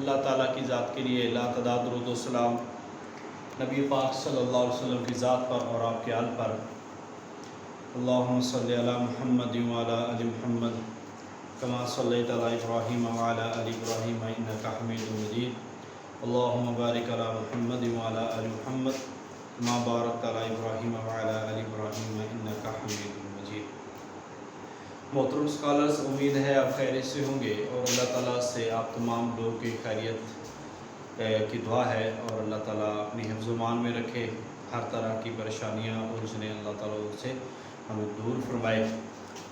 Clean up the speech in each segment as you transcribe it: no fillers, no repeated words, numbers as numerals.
اللہ تعالیٰ کی ذات کے لیے لا تعداد درود و سلام نبی پاک صلی اللہ علیہ وسلم کی ذات پر اور آپ کے آل پر۔ اللہم صلی علی محمد وعلی آل محمد کما صلیت علی ابراہیم وعلی آل ابراہیم انک حمید مجید۔ اللہم بارک علی محمد وعلی آل محمد کما بارکت علی ابراہیم وعلی آل ابراہیم انک حمید مجید۔ محترم اسکالرز، امید ہے آپ خیریت سے ہوں گے اور اللہ تعالیٰ سے آپ تمام لوگوں کی خیریت کی دعا ہے اور اللہ تعالیٰ اپنی حفظ و امان میں رکھے، ہر طرح کی پریشانیاں اور اس نے اللہ تعالیٰ سے ہمیں دور فرمائے۔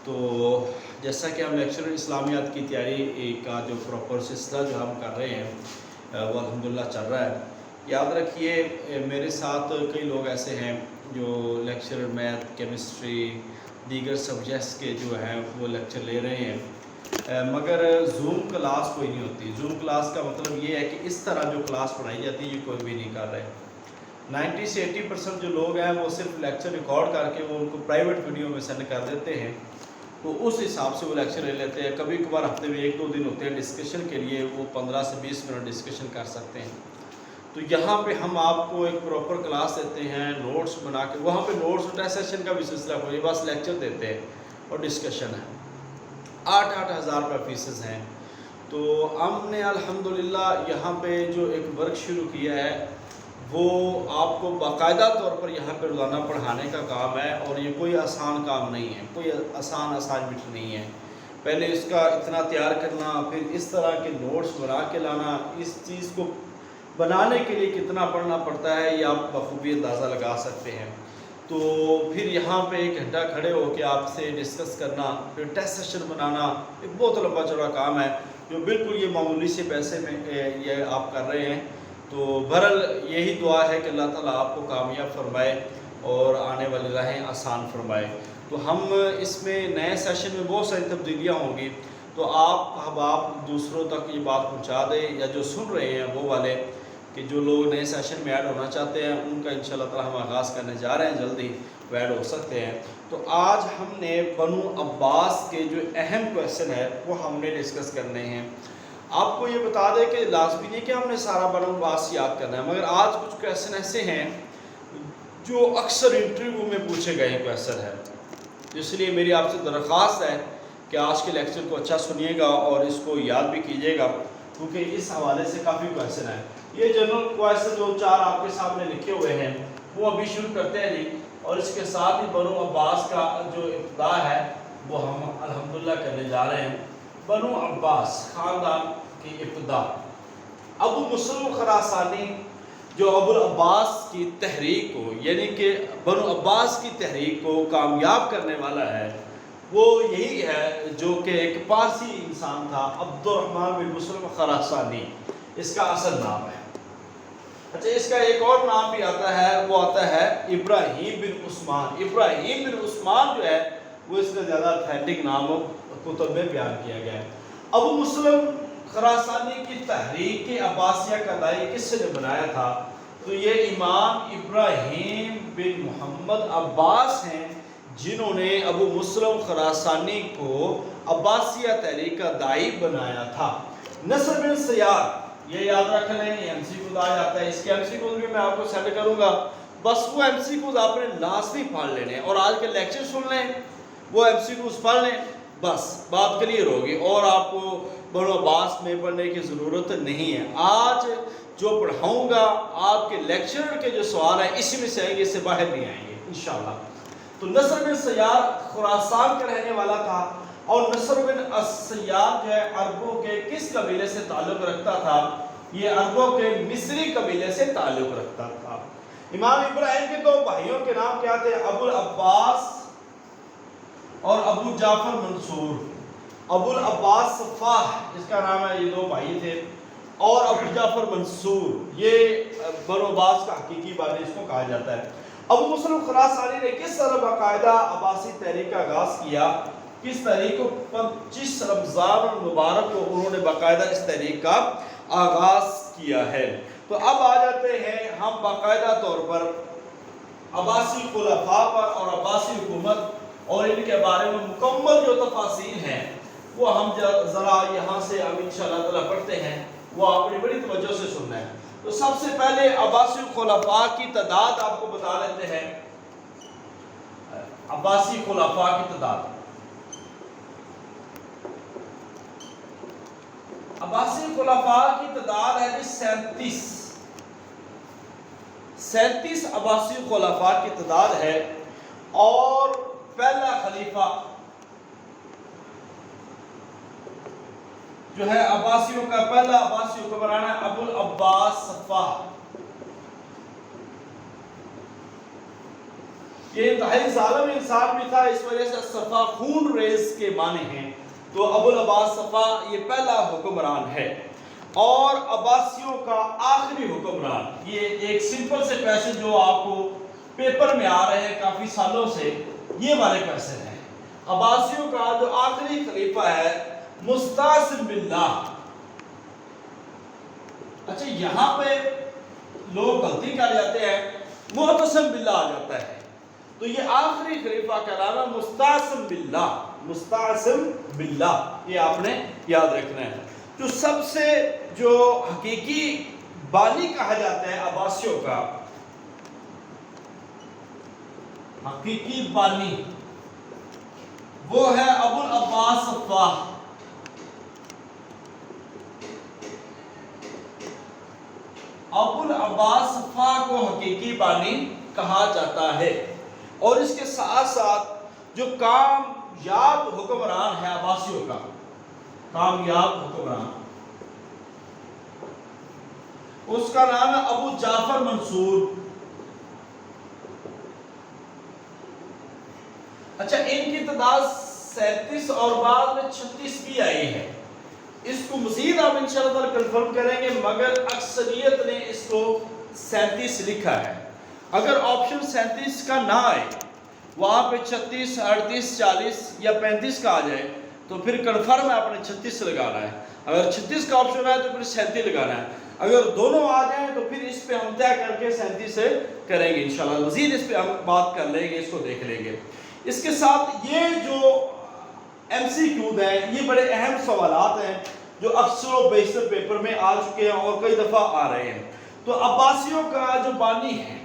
تو جیسا کہ ہم لیکچر اسلامیات کی تیاری کا جو پراپر سلسلہ جو ہم کر رہے ہیں وہ الحمدللہ چل رہا ہے۔ یاد رکھیے میرے ساتھ کئی لوگ ایسے ہیں جو لیکچر میتھ، کیمسٹری، دیگر سبجیکٹس کے جو ہیں وہ لیکچر لے رہے ہیں، مگر زوم کلاس کوئی نہیں ہوتی۔ زوم کلاس کا مطلب یہ ہے کہ اس طرح جو کلاس پڑھائی جاتی ہے یہ کوئی بھی نہیں کر رہے۔ 90 سے 80% جو لوگ ہیں وہ صرف لیکچر ریکارڈ کر کے وہ ان کو پرائیویٹ ویڈیو میں سینڈ کر دیتے ہیں، تو اس حساب سے وہ لیکچر لے لیتے ہیں۔ کبھی کبھار ہفتے میں 1-2 دن ہوتے ہیں ڈسکشن کے لیے، وہ 15 سے 20 منٹ ڈسکشن کر سکتے ہیں۔ تو یہاں پہ ہم آپ کو ایک پراپر کلاس دیتے ہیں، نوٹس بنا کے، وہاں پہ نوٹس اور ٹیسٹ سیشن کا بھی سلسلہ کوئی، بس لیکچر دیتے ہیں اور ڈسکشن ہے۔ 8-8 ہزار روپے فیسز ہیں۔ تو ہم نے الحمدللہ یہاں پہ جو ایک ورک شروع کیا ہے وہ آپ کو باقاعدہ طور پر یہاں پہ روزانہ پڑھانے کا کام ہے، اور یہ کوئی آسان کام نہیں ہے، کوئی آسان اسائنمنٹ نہیں ہے۔ پہلے اس کا اتنا تیار کرنا، پھر اس طرح کے نوٹس بنا کے لانا، اس چیز کو بنانے کے لیے کتنا پڑھنا پڑتا ہے یہ آپ بخوبی اندازہ لگا سکتے ہیں۔ تو پھر یہاں پہ 1 گھنٹہ کھڑے ہو کے آپ سے ڈسکس کرنا، پھر ٹیسٹ سیشن بنانا، ایک بہت لمبا چوڑا کام ہے جو بالکل یہ معمولی سے پیسے میں یہ آپ کر رہے ہیں۔ تو بہرحال یہی دعا ہے کہ اللہ تعالیٰ آپ کو کامیاب فرمائے اور آنے والی راہیں آسان فرمائے۔ تو ہم اس میں نئے سیشن میں بہت ساری تبدیلیاں ہوں گی، تو آپ احباب دوسروں تک یہ بات پہنچا دیں، یا جو سن رہے ہیں وہ والے کہ جو لوگ نئے سیشن میں ایڈ ہونا چاہتے ہیں ان کا انشاءاللہ تعالیٰ ہم آغاز کرنے جا رہے ہیں، جلدی وہ ایڈ ہو سکتے ہیں۔ تو آج ہم نے بنو عباس کے جو اہم کویسچن ہے وہ ہم نے ڈسکس کرنے ہیں۔ آپ کو یہ بتا دیں کہ لازمی نہیں کہ ہم نے سارا بنو عباس یاد کرنا ہے، مگر آج کچھ کویسچن ایسے ہیں جو اکثر انٹرویو میں پوچھے گئے کویسچن ہیں، اس لیے میری آپ سے درخواست ہے کہ آج کے لیکچر کو اچھا سنیے گا اور اس کو یاد بھی کیجیے گا، کیونکہ اس حوالے سے کافی کویسچن ہیں۔ یہ جنرل کویسچن جو 4 آپ کے سامنے لکھے ہوئے ہیں وہ ابھی شروع کرتے ہیں جی، اور اس کے ساتھ ہی بنو عباس کا جو ابتدا ہے وہ ہم الحمدللہ کرنے جا رہے ہیں۔ بنو عباس خاندان کی ابتدا۔ ابو مسلم خراسانی جو ابو العباس کی تحریک کو، یعنی کہ بنو عباس کی تحریک کو کامیاب کرنے والا ہے، وہ یہی ہے جو کہ ایک پارسی انسان تھا، عبد الرحمن بن مسلم خراسانی اس کا اصل نام ہے۔ اچھا، اس کا ایک اور نام بھی آتا ہے، وہ آتا ہے ابراہیم بن عثمان۔ ابراہیم بن عثمان جو ہے وہ اس کا زیادہ اتھینٹک نام کتب میں بیان کیا گیا ہے۔ ابو مسلم خراسانی کی تحریک عباسیہ کا دائی کس نے بنایا تھا؟ تو یہ امام ابراہیم بن محمد عباس ہیں جنہوں نے ابو مسلم خراسانی کو عباسیہ تحریک کا دائی بنایا تھا۔ نصر بن سیار، یہ یاد رکھ لیں، یہ ایم سی کوز آ جاتا ہے، اس کے ایم سی کوز بھی میں آپ کو سینڈ کروں گا، بس وہ ایم سی کوز آپ نے لازمی پڑھ لینے اور آج کے لیکچر سن لیں، وہ ایم سی کوز پڑھ لیں، بس بات کلیئر ہوگی اور آپ کو بنو عباس میں پڑھنے کی ضرورت نہیں ہے۔ آج جو پڑھاؤں گا آپ کے لیکچر کے جو سوال ہیں اسی میں سے آئیں گے، اس سے باہر نہیں آئیں گے انشاءاللہ۔ تو نصر بن سیار خراسان کا رہنے والا تھا، اور نصر بن سیار جو ہے عربوں کے کس قبیلے سے تعلق رکھتا تھا؟ یہ عربوں کے مصری قبیلے سے تعلق رکھتا تھا۔ امام ابراہیم کے 2 بھائیوں کے نام کیا تھے؟ ابو العباس اور ابو جعفر منصور۔ ابو العباس صفاح اس کا نام ہے، یہ 2 بھائی تھے، اور ابو جعفر منصور یہ بنو عباس کا حقیقی بانی اس کو کہا جاتا ہے۔ ابو مسلم خراسانی نے کس طرح باقاعدہ عباسی تحریک کا آغاز کیا؟ کس تحریک کو 25 رمضان المبارک کو انہوں نے باقاعدہ اس تحریک کا آغاز کیا ہے۔ تو اب آ جاتے ہیں ہم باقاعدہ طور پر عباسی خلفاء پر اور عباسی حکومت اور ان کے بارے میں مکمل جو تفاصیل ہیں وہ ہم ذرا یہاں سے اب انشاءاللہ تعالیٰ پڑھتے ہیں وہ آپ نے بڑی توجہ سے سننا ہے۔ تو سب سے پہلے عباسی خلفاء کی تعداد آپ کو بتا لیتے ہیں۔ عباسی خلفاء کی تعداد، عباسی خلفاء کی تعداد ہے جی 37۔ 37 عباسی خلفاء کی تعداد ہے، اور پہلا خلیفہ جو ہے عباسیوں کا پہلا عباسی حکمران ہے ابو العباس صفاح۔ یہ انتہائی ظالم انسان بھی تھا، اس وجہ سے صفا خون ریز کے معنی ہیں، تو ابو العباس صفاح یہ پہلا حکمران ہے، اور عباسیوں کا آخری حکمران۔ یہ ایک سمپل سے پیسے جو آپ کو پیپر میں آ رہے ہیں کافی سالوں سے، یہ والے پیسے ہیں۔ عباسیوں کا جو آخری خلیفہ ہے مستعصم باللہ۔ اچھا یہاں پہ لوگ غلطی کر جاتے ہیں، معتصم باللہ آ جاتا ہے، تو یہ آخری خلیفہ کا نام مستعصم باللہ، مستعصم باللہ، یہ آپ نے یاد رکھنا ہے۔ جو سب سے جو حقیقی بانی کہا جاتا ہے عباسیوں کا، حقیقی بانی، وہ ہے ابو العباس صفاح۔ ابو العباس صفاح کو حقیقی بانی کہا جاتا ہے، اور اس کے ساتھ ساتھ جو کامیاب حکمران ہے عباسیوں کا، کامیاب حکمران، اس کا نام ہے ابو جعفر منصور۔ اچھا ان کی تعداد 37 اور بعد میں 36 بھی آئی ہے، اس کو مزید آپ انشاءاللہ تعالی کنفرم کریں گے، مگر اکثریت نے اس کو 37 لکھا ہے۔ اگر آپشن 37 کا نہ آئے، وہاں پہ 36، 38، 40 یا 35 کا آ جائے، تو پھر کنفرم ہے آپ نے 36 لگانا ہے۔ اگر 36 کا آپشن آئے تو پھر 37 لگانا ہے۔ اگر دونوں آ جائیں تو پھر اس پہ ہم طے کر کے 37 سے کریں گے انشاءاللہ، مزید اس پہ ہم بات کر لیں گے، اس کو دیکھ لیں گے۔ اس کے ساتھ یہ جو ایم سی کیو ہیں، یہ بڑے اہم سوالات ہیں جو اکثر و بیشتر پیپر میں آ چکے ہیں اور کئی دفعہ آ رہے ہیں۔ تو عباسیوں کا جو بانی ہے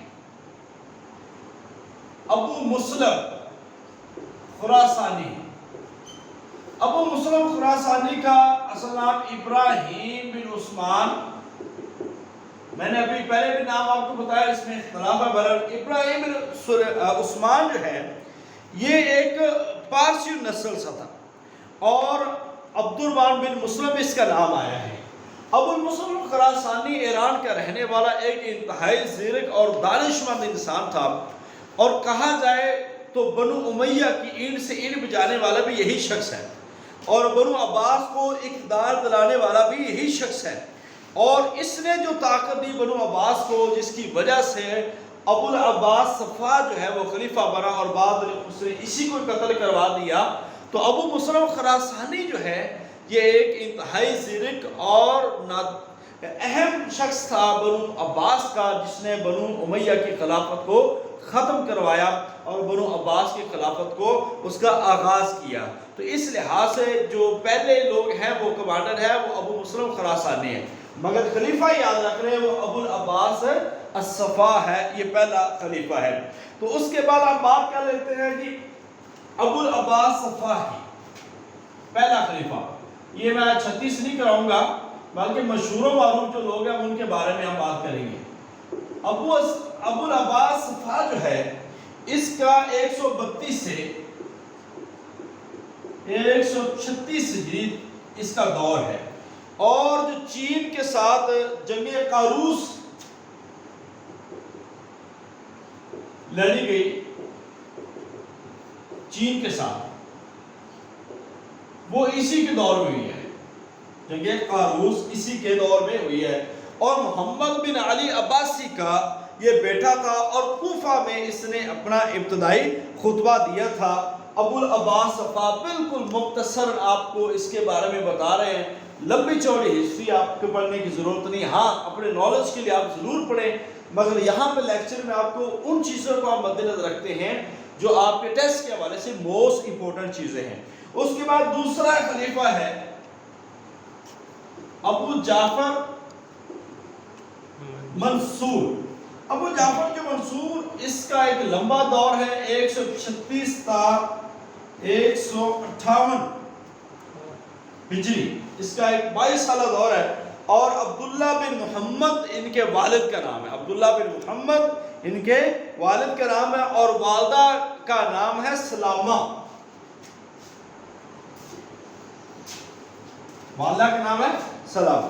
ابو مسلم خراسانی، ابو مسلم خراسانی کا اصل نام ابراہیم بن عثمان، میں نے ابھی پہلے بھی نام آپ کو بتایا، اس میں اختلاف ہے بہرحال۔ ابراہیم بن عثمان جو ہے یہ ایک پارسی نسل سے تھا، اور عبد الرحمن بن مسلم اس کا نام آیا ہے۔ ابو المسلم خراسانی ایران کا رہنے والا ایک انتہائی زیرک اور دانشمند انسان تھا، اور کہا جائے تو بنو امیہ کی اینٹ سے اینٹ بجانے والا بھی یہی شخص ہے، اور بنو عباس کو اقتدار دلانے والا بھی یہی شخص ہے، اور اس نے جو طاقت دی بنو عباس کو، جس کی وجہ سے ابو العباس صفاح جو ہے وہ خلیفہ بنا، اور بعد میں اس نے اسی کو قتل کروا دیا۔ تو ابو مسلم خراسانی جو ہے یہ ایک انتہائی زیرک اور اہم شخص تھا بنو عباس کا، جس نے بنو امیہ کی خلافت کو ختم کروایا اور بنو عباس کی خلافت کو اس کا آغاز کیا۔ تو اس لحاظ سے جو پہلے لوگ ہیں وہ کمانڈر ہے وہ ابو مسلم خراسانی ہے، مگر خلیفہ یاد رکھ رہے ہیں وہ ابو العباس الصفاح ہے، یہ پہلا خلیفہ ہے۔ تو اس کے بعد ہم بات کر لیتے ہیں کہ ابو العباس صفاح پہلا خلیفہ، یہ میں 36 نہیں کراؤں گا، بلکہ مشہور و معروف جو لوگ ہیں ان کے بارے میں ہم بات کریں گے۔ ابو العباس صفاح جو ہے اس کا 132 سے 136 ہجری اس کا دور ہے، اور جو چین کے ساتھ جنگ قاروس لڑی گئی چین کے ساتھ، وہ اسی کے دور میں ہوئی ہے، جنگ قاروس اسی کے دور میں ہوئی ہے، اور محمد بن علی عباسی کا یہ بیٹا تھا، اور کوفہ میں اس نے اپنا ابتدائی خطبہ دیا تھا۔ ابو العباس صفاح بالکل مختصر آپ کو اس کے بارے میں بتا رہے ہیں، لمبی چوڑی ہسٹری آپ کو پڑھنے کی ضرورت نہیں، ہاں اپنے نالج کے لیے آپ ضرور پڑھیں، مگر یہاں پہ لیکچر میں آپ کو ان چیزوں کو آپ مد نظر رکھتے ہیں جو آپ کے ٹیسٹ کے حوالے سے موسٹ امپورٹنٹ چیزیں ہیں۔ اس کے بعد دوسرا خلیفہ ہے ابو جعفر منصور. ابو جعفر کے منصور اس کا ایک لمبا دور ہے 136 تا 158 ہجری. اس کا ایک 22 سالہ دور ہے. اور عبداللہ بن محمد ان کے والد کا نام ہے. عبداللہ بن محمد ان کے والد کا نام ہے اور والدہ کا نام ہے سلامہ. والدہ کا نام ہے سلامہ.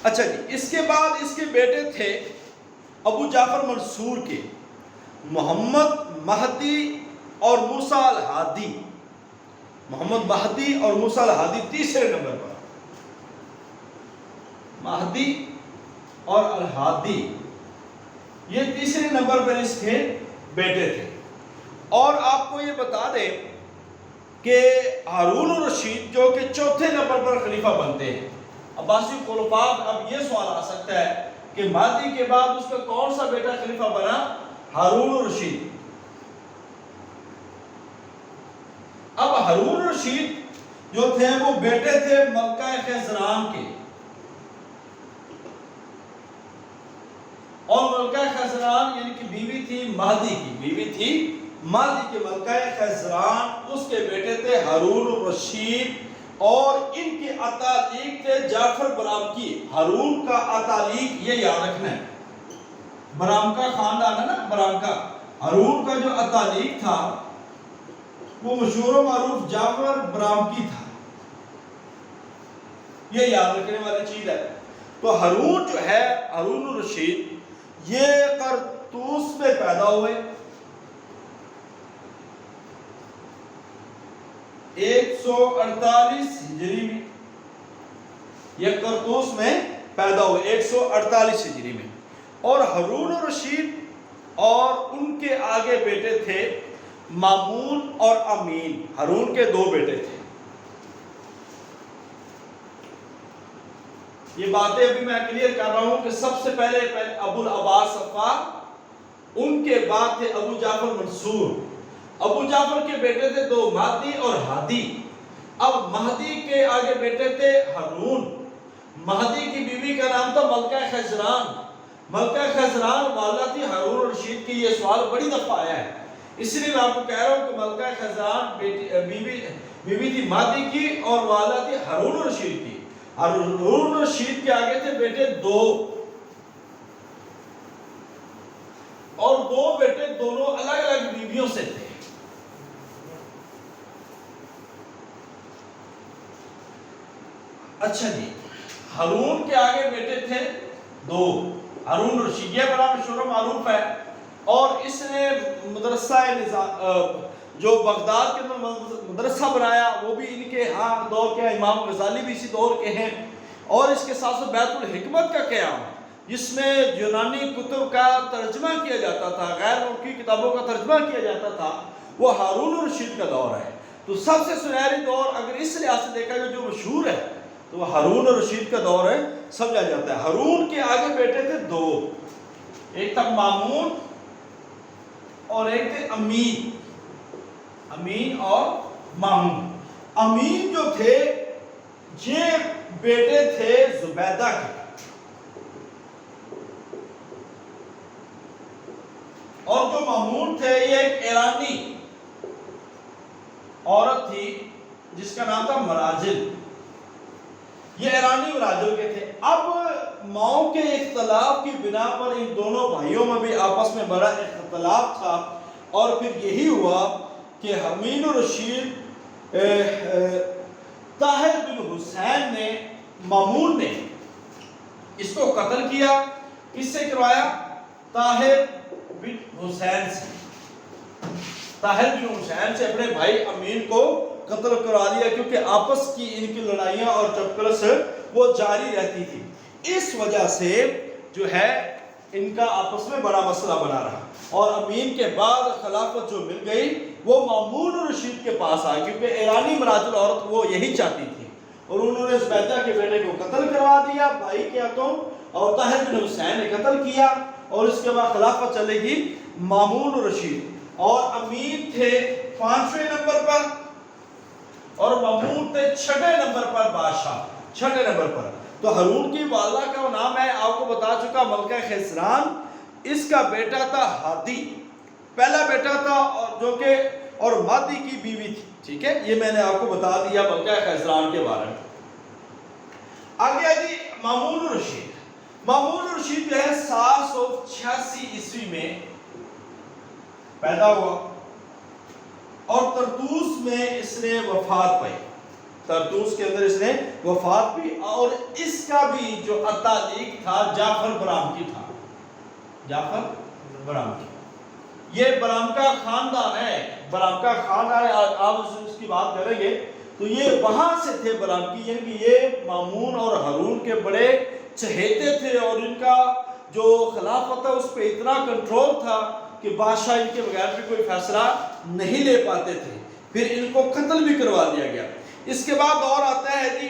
اچھا جی، اس کے بعد اس کے بیٹے تھے ابو جعفر منصور کے محمد مہدی اور موسیٰ الہادی. محمد مہدی اور موسیٰ الہادی تیسرے نمبر پر. مہدی اور الہادی یہ تیسرے نمبر پر اس کے بیٹے تھے. اور آپ کو یہ بتا دیں کہ ہارون الرشید جو کہ چوتھے نمبر پر خلیفہ بنتے ہیں عباسی خلفاء. اب یہ سوال آ سکتا ہے کہ مہدی کے بعد اس کا کون سا بیٹا خلیفہ بنا؟ ہارون الرشید. اب ہارون الرشید جو تھے وہ بیٹے تھے ملکہ خزران کے. اور ملکہ خزران یعنی کہ بیوی تھی مہدی کی، بیوی تھی مہدی کے ملکہ خزران. اس کے بیٹے تھے ہارون الرشید اور ان کے اتالیق تھے جعفر برامکی. ہارون کا اتالیق یہ یاد رکھنا ہے، برامکا خاندان ہے نا، برامکا. ہارون کا جو اتالیق تھا وہ مشہور و معروف جعفر برامکی تھا. یہ یاد رکھنے والی چیز ہے. تو ہارون جو ہے، ہارون الرشید، یہ قرطوس میں پیدا ہوئے 148 ہجری میں. یہ قرطوس میں پیدا ہوئے 148 ہجری میں. اور ہارون الرشید اور ان کے آگے بیٹے تھے مامون اور امین. ہارون کے دو بیٹے تھے. یہ باتیں ابھی میں کلیئر کر رہا ہوں کہ سب سے پہلے ابو العباس صفار، ان کے بعد تھے ابو جعفر منصور. ابو جعفر کے بیٹے تھے دو، مہدی اور ہادی. اب مہدی کے آگے بیٹے تھے ہارون. مہدی کی بیوی کا نام تھا ملکہ خزران. ملکہ خزران والدہ تھی ہارون الرشید کی. یہ سوال بڑی دفعہ آیا ہے، اس لیے میں آپ کو کہہ رہا ہوں کہ ملکہ خزران بیوی تھی مہدی کی اور والدہ تھی ہارون الرشید کی. ہارون الرشید کے آگے تھے بیٹے دو، اور دو بیٹے دونوں الگ الگ بیویوں سے تھے. اچھا جی، ہارون کے آگے بیٹے تھے دو. ہارون الرشید یہ بڑا مشہور و معروف ہے، اور اس نے مدرسہ جو بغداد کے اندر مدرسہ بنایا وہ بھی ان کے ہاں دور کے. امام غزالی بھی اسی دور کے ہیں. اور اس کے ساتھ ساتھ بیت الحکمت کا قیام جس میں یونانی کتب کا ترجمہ کیا جاتا تھا، غیر ملکی کتابوں کا ترجمہ کیا جاتا تھا، وہ ہارون الرشید کا دور ہے. تو سب سے سنہری دور اگر اس لحاظ سے دیکھا جائے جو مشہور ہے تو وہ ہارون الرشید کا دور ہے سمجھا جاتا ہے. ہارون کے آگے بیٹے تھے دو، ایک تھا مامون اور ایک تھے امین. امین اور مامون. امین جو تھے یہ بیٹے تھے زبیدہ کے، اور جو مامون تھے یہ ایک ایرانی عورت تھی جس کا نام تھا مراجل. یہ ایرانی مراجل کے تھے. اب ماؤں کے اختلاف کی بنا پر ان دونوں بھائیوں میں بھی آپس میں بڑا اختلاف تھا، اور پھر یہی ہوا کہ ہارون الرشید طاہر بن حسین نے، مامون نے اس کو قتل کیا. کس سے کروایا؟ طاہر بن حسین سے. طاہر بن حسین سے اپنے بھائی امین کو قتل کرا دیا، کیونکہ آپس کی ان کی لڑائیاں اور چپکلس وہ جاری رہتی تھی. اس وجہ سے جو ہے ان کا آپس میں بڑا مسئلہ بنا رہا. اور امین کے بعد خلافت جو مل گئی وہ مامون الرشید کے پاس آئی، کیونکہ ایرانی مراجل عورت وہ یہی چاہتی تھی. اور انہوں نے زبیدہ کے بیٹے کو قتل کروا دیا بھائی کے ہاتھوں، اور طاہر بن حسین نے قتل کیا. اور اس کے بعد خلافت چلے گی مامون الرشید. اور امین تھے 5ویں نمبر پر اور مامون تھے 6 نمبر پر بادشاہ. چھٹے نمبر پر تو ہارون کی والدہ کا نام ہے آپ کو بتا چکا ملکہ خسران، اس کا بیٹا تھا ہادی، پہلا بیٹا تھا جو کہ اور مادی کی بیوی تھی، ٹھیک ہے، یہ میں نے آپ کو بتا دیا ملکہ خسران کے بارے میں۔ آگے جی مامون الرشید، مامون الرشید جو ہے 786 عیسوی میں پیدا ہوا اور طرطوس میں اس نے وفات پائی، طرطوس کے اندر اس نے وفات پائی، اور اس کا بھی جو اتالیق تھا جعفر برامکی تھا، جعفر برامکی، یہ برامکا خاندان ہے، برامکا خاندان ہے، آپ اس کی بات کریں گے تو یہ وہاں سے تھے برامکی، یعنی کہ یہ مامون اور ہارون کے بڑے چہیتے تھے، اور ان کا جو خلافت ہے اس پہ اتنا کنٹرول تھا کہ بادشاہ ان کے بغیر بھی کوئی فیصلہ نہیں لے پاتے تھے، پھر ان کو قتل بھی کروا دیا گیا۔ اس کے بعد اور آتا ہے جی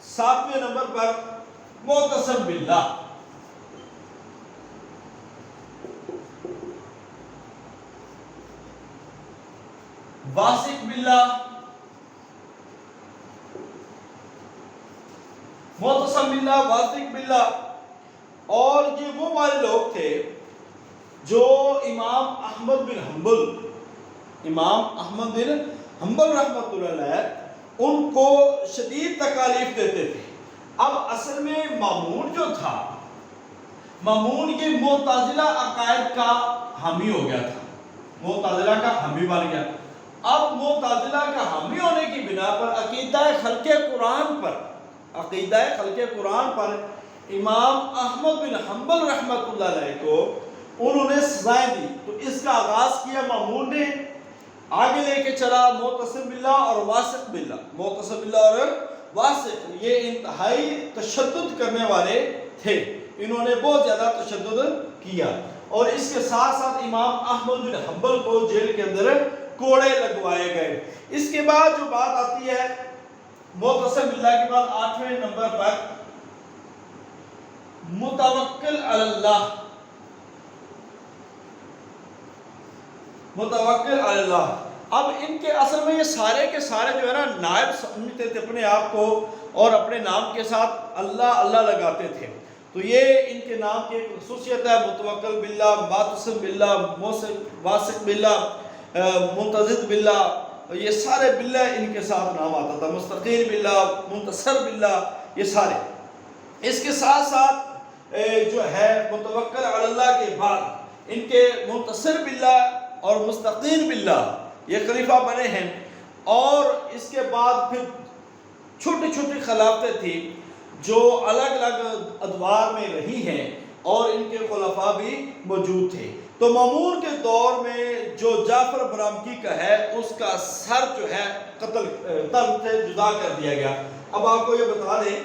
7ویں نمبر پر معتصم باللہ، واثق باللہ، معتصم باللہ، واثق باللہ، اور یہ وہ والے لوگ تھے جو امام احمد بن حنبل رحمۃ اللہ علیہ ان کو شدید تکالیف دیتے تھے۔ اب اصل میں مامون جو تھا، مامون یہ معتزلہ عقائد کا حامی ہو گیا تھا، معتزلہ کا حامی بن گیا۔ اب معتزلہ کا حامی ہونے کی بنا پر عقیدہ خلق قرآن پر امام احمد بن حنبل رحمۃ اللہ علیہ کو انہوں نے سزائیں دی، تو اس کا آغاز کیا مامون نے، آگے لے کے چلا معتصم باللہ اور واثق باللہ، معتصم باللہ اور واثق، یہ انتہائی تشدد کرنے والے تھے، انہوں نے بہت زیادہ تشدد کیا، اور اس کے ساتھ ساتھ امام احمد بن حنبل کو جیل کے اندر کوڑے لگوائے گئے۔ اس کے بعد جو بات آتی ہے معتصم باللہ کے بعد 8ویں نمبر پر متوکل علی اللہ، متوکل علی اللہ۔ اب ان کے اصل میں یہ سارے کے سارے جو ہے نا نائب سمجھتے تھے اپنے آپ کو، اور اپنے نام کے ساتھ اللہ اللہ لگاتے تھے، تو یہ ان کے نام کی ایک خصوصیت ہے، متوکل باللہ، معتصم باللہ، واثق باللہ، منتظر باللہ، یہ سارے باللہ ان کے ساتھ نام آتا تھا، مستقیم باللہ، منتصر باللہ، یہ سارے۔ اس کے ساتھ ساتھ جو ہے متوکل علی اللہ کے بعد ان کے منتصر باللہ اور مستقیم باللہ یہ خلیفہ بنے ہیں، اور اس کے بعد پھر چھوٹی چھوٹی خلافتیں تھیں جو الگ الگ ادوار میں رہی ہیں، اور ان کے خلفاء بھی موجود تھے۔ تو مامون کے دور میں جو جعفر برامکی کا ہے اس کا سر جو ہے قتل تن سے جدا کر دیا گیا۔ اب آپ کو یہ بتا دیں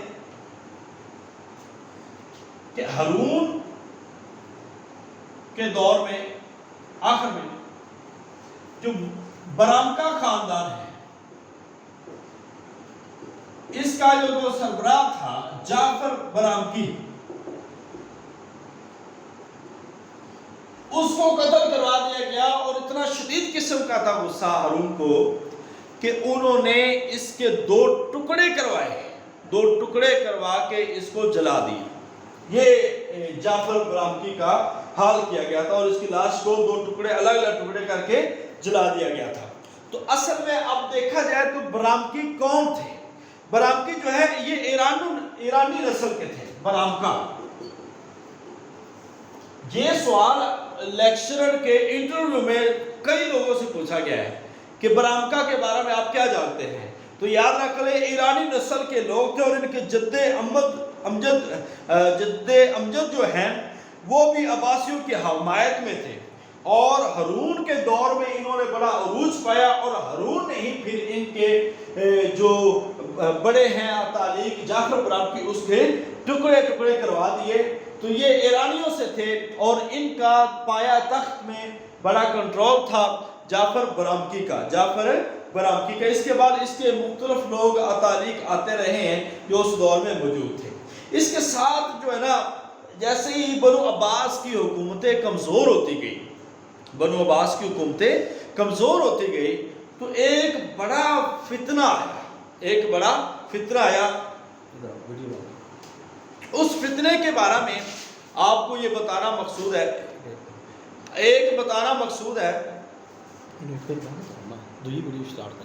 کہ ہارون کے دور میں آخر میں جو برامکا خاندان ہے اس کا جو سربراہ تھا جعفر برامکی، اس کو قتل کروا دیا گیا، اور اتنا شدید قسم کا تھا غصہ ہارون کو کہ انہوں نے اس کے 2 ٹکڑے کروائے، 2 ٹکڑے کروا کے اس کو جلا دیا۔ یہ جعفر برامکی کا حال کیا گیا تھا، اور اس کی لاش کو 2 ٹکڑے الگ الگ ٹکڑے کر کے جلا دیا گیا تھا۔ تو اصل میں اب دیکھا جائے تو برامکی کون تھے؟ برامکی جو ہے یہ ایرانی نسل کے تھے، برامکا۔ یہ سوال لیکچرر کے انٹرویو میں کئی لوگوں سے پوچھا گیا ہے کہ برامکا کے بارے میں آپ کیا جانتے ہیں؟ تو یاد رکھ لیں ایرانی نسل کے لوگ تھے، اور ان کے جد امجد جو ہیں وہ بھی عباسیوں کی حمایت میں تھے، اور ہارون کے دور میں انہوں نے بڑا عروج پایا، اور ہارون نے ہی پھر ان کے جو بڑے ہیں اتالیق جعفر برامکی اس کے ٹکڑے ٹکڑے کروا دیے۔ تو یہ ایرانیوں سے تھے، اور ان کا پایا تخت میں بڑا کنٹرول تھا جعفر برامکی کا، اس کے بعد اس کے مختلف لوگ اتالیق آتے رہے ہیں جو اس دور میں موجود تھے۔ اس کے ساتھ جو ہے نا جیسے ہی بنو عباس کی حکومتیں کمزور ہوتی گئی، تو ایک بڑا فتنہ آیا، اس فتنے کے بارے میں آپ کو یہ بتانا مقصود ہے، ایک بتانا مقصود ہے